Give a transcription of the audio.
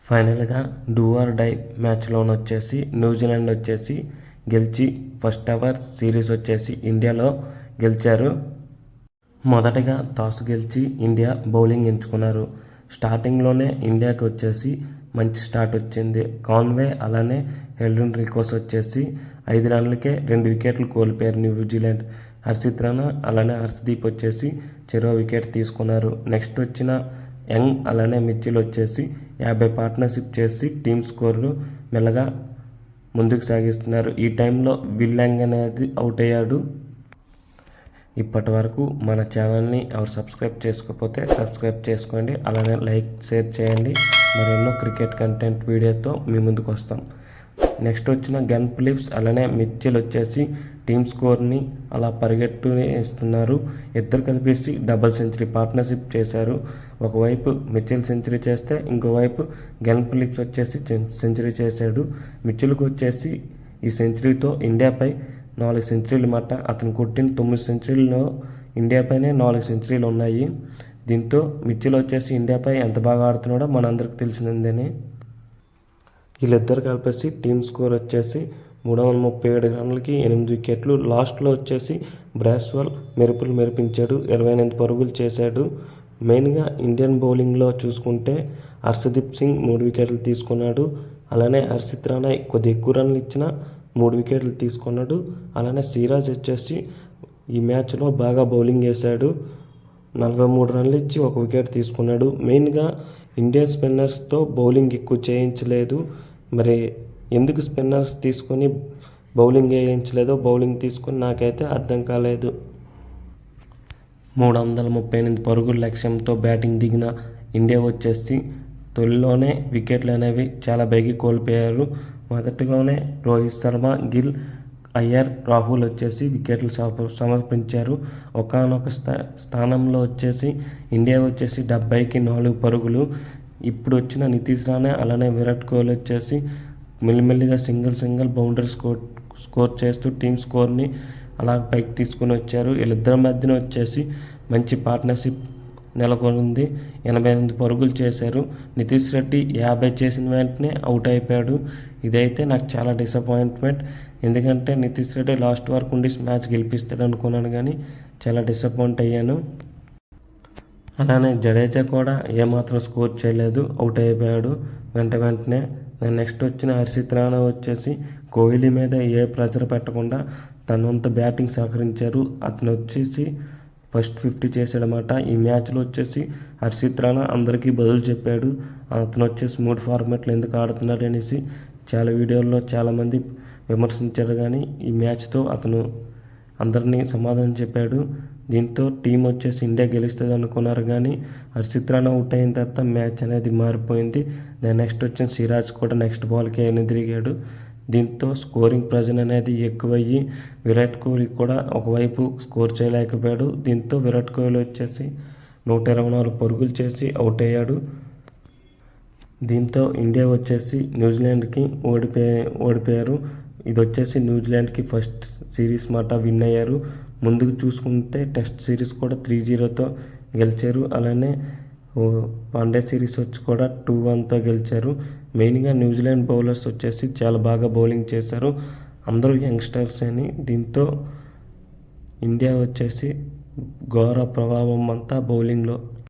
ఫైనల్గా do or die మ్యాచ్లోని వచ్చేసి New Zealand వచ్చేసి గెలిచి ఫస్ట్ ఎవర్ సిరీస్ వచ్చేసి ఇండియాలో గెలిచారు. మొదటగా టాస్ గెలిచి ఇండియా బౌలింగ్ ఎంచుకున్నారు. స్టార్టింగ్లోనే ఇండియాకి వచ్చేసి మంచి స్టార్ట్ వచ్చింది. కాన్వే అలానే హెల్డన్ రికోస్ వచ్చేసి 5 రన్లకే 2 వికెట్లు కోల్పోయారు న్యూజిలాండ్. హర్షిత్ రాణా అలానే హర్షదీప్ వచ్చేసి చెరో వికెట్ తీసుకున్నారు. నెక్స్ట్ వచ్చిన యంగ్ అలానే మిచిల్ వచ్చేసి 50 పార్ట్నర్షిప్ చేసి టీమ్ స్కోర్లు మెల్లగా ముందుకు సాగిస్తున్నారు. ఈ టైంలో విల్ యంగ్ అనేది అవుట్ అయ్యాడు. ఇప్పటి వరకు మన ఛానల్ని ఎవరు సబ్స్క్రైబ్ చేసుకోకపోతే సబ్స్క్రైబ్ చేసుకోండి. అలానే లైక్ షేర్ చేయండి. మరెన్నో క్రికెట్ కంటెంట్ వీడియోతో మీ ముందుకు వస్తాం. నెక్స్ట్ వచ్చిన గన్ ఫిలిప్స్ అలానే మిచిల్ వచ్చేసి టీమ్ స్కోర్ని అలా పరిగెట్టునే ఇస్తున్నారు. ఇద్దరు కలిపేసి డబుల్ సెంచరీ పార్ట్నర్షిప్ చేశారు. ఒకవైపు మిచిల్ సెంచరీ చేస్తే ఇంకోవైపు గన్ ఫిలిప్స్ వచ్చేసి సెంచరీ చేశాడు. మిచిల్కి వచ్చేసి ఈ సెంచరీతో ఇండియాపై 4 సెంచరీలు మాట. అతను కొట్టిన 9 సెంచరీల్లో ఇండియాపైనే 4 సెంచరీలు ఉన్నాయి. దీంతో మిచిల్ వచ్చేసి ఇండియాపై ఎంత బాగా ఆడుతున్నాడో మనందరికి తెలిసిందేనే. వీళ్ళిద్దరు కలిపేసి టీమ్ స్కోర్ వచ్చేసి 337 రన్లకి 8 వికెట్లు. లాస్ట్లో వచ్చేసి బ్రాస్వెల్ మెరుపులు మెరిపించాడు. 28 పరుగులు చేశాడు. మెయిన్గా ఇండియన్ బౌలింగ్లో చూసుకుంటే హర్షదీప్ సింగ్ 3 వికెట్లు తీసుకున్నాడు. అలానే హర్షిత్ రాణా కొద్ది ఎక్కువ రన్లు ఇచ్చిన 3 వికెట్లు తీసుకున్నాడు. అలానే సిరాజ్ వచ్చేసి ఈ మ్యాచ్లో బాగా బౌలింగ్ వేశాడు. 43 రన్లు ఇచ్చి 1 వికెట్ తీసుకున్నాడు. మెయిన్గా ఇండియన్ స్పిన్నర్స్తో బౌలింగ్ ఎక్కువ చేయించలేదు. మరి ఎందుకు స్పిన్నర్స్ తీసుకొని బౌలింగ్ వేయించలేదో బౌలింగ్ తీసుకొని నాకైతే అర్థం కాలేదు. 338 పరుగుల లక్ష్యంతో బ్యాటింగ్ దిగిన ఇండియా వచ్చేసి తొలిలోనే వికెట్లు అనేవి చాలా బెగి కోల్పోయారు. మొదటిలోనే రోహిత్ శర్మ, గిల్, అయ్యర్, రాహుల్ వచ్చేసి వికెట్లు సమర్పించారు. ఒకానొక స్థానంలో వచ్చేసి ఇండియా వచ్చేసి 70కి 4 పరుగులు. ఇప్పుడు వచ్చిన నితీష్ రాణా అలానే విరాట్ కోహ్లీ వచ్చేసి మెల్లిమెల్లిగా సింగిల్ బౌండరీ స్కోర్ చేస్తూ టీమ్ స్కోర్ని అలా పైకి తీసుకుని వచ్చారు. వీళ్ళిద్దరి మధ్యన వచ్చేసి మంచి పార్ట్నర్షిప్ నెలకొంది. 88 పరుగులు చేశారు. నితీష్ రెడ్డి 50 చేసిన వెంటనే అవుట్ అయిపోయాడు. ఇదైతే నాకు చాలా డిసప్పాయింట్మెంట్. ఎందుకంటే నితీష్ రెడ్డి లాస్ట్ వరకు ఉండి మ్యాచ్ గెలిపిస్తాడు అనుకున్నాను, కానీ చాలా డిసప్పాయింట్ అయ్యాను. అలానే జడేజా కూడా ఏమాత్రం స్కోర్ చేయలేదు, అవుట్ అయిపోయాడు వెంటనే. నెక్స్ట్ వచ్చిన హర్షిత్ రాణా వచ్చేసి కోహ్లీ మీద ఏ ప్రెషర్ పెట్టకుండా తనంత బ్యాటింగ్ సహకరించారు. అతను వచ్చేసి ఫస్ట్ 50 చేశాడనమాట. ఈ మ్యాచ్లో వచ్చేసి హర్షిత్ రాణా అందరికీ బదులు చెప్పాడు. అతను వచ్చేసి 3 ఫార్మాట్లు ఎందుకు ఆడుతున్నాడు అనేసి చాలా వీడియోల్లో చాలామంది విమర్శించారు, కానీ ఈ మ్యాచ్తో అతను అందరినీ సమాధానం చెప్పాడు. దీంతో టీం వచ్చేసి ఇండియా గెలుస్తుంది అనుకున్నారు, కానీ హర్షిత్ రాణా అవుట్ అయిన తర్వాత మ్యాచ్ అనేది మారిపోయింది. దాని నెక్స్ట్ వచ్చిన సిరాజ్ కూడా నెక్స్ట్ బాల్కే ఎదురిగాడు. దీంతో స్కోరింగ్ ప్రెజర్ అనేది ఎక్కువయ్యి విరాట్ కోహ్లీ కూడా ఒకవైపు స్కోర్ చేయలేకపోయాడు. దీంతో విరాట్ కోహ్లీ వచ్చేసి 124 పరుగులు చేసి అవుట్ అయ్యాడు. దీంతో ఇండియా వచ్చేసి న్యూజిలాండ్కి ఓడిపోయారు. ఇది వచ్చేసి న్యూజిలాండ్కి ఫస్ట్ సిరీస్ మాట విన్ అయ్యారు. ముందుకు చూసుకుంటే టెస్ట్ సిరీస్ కూడా 3-0తో గెలిచారు. అలానే వన్డే సిరీస్ వచ్చి కూడా 2-1తో గెలిచారు. మెయిన్గా న్యూజిలాండ్ బౌలర్స్ వచ్చేసి చాలా బాగా బౌలింగ్ చేశారు. అందరూ యంగ్స్టర్స్ అని. దీంతో ఇండియా వచ్చేసి ఘోర ప్రభావం అంతా బౌలింగ్లో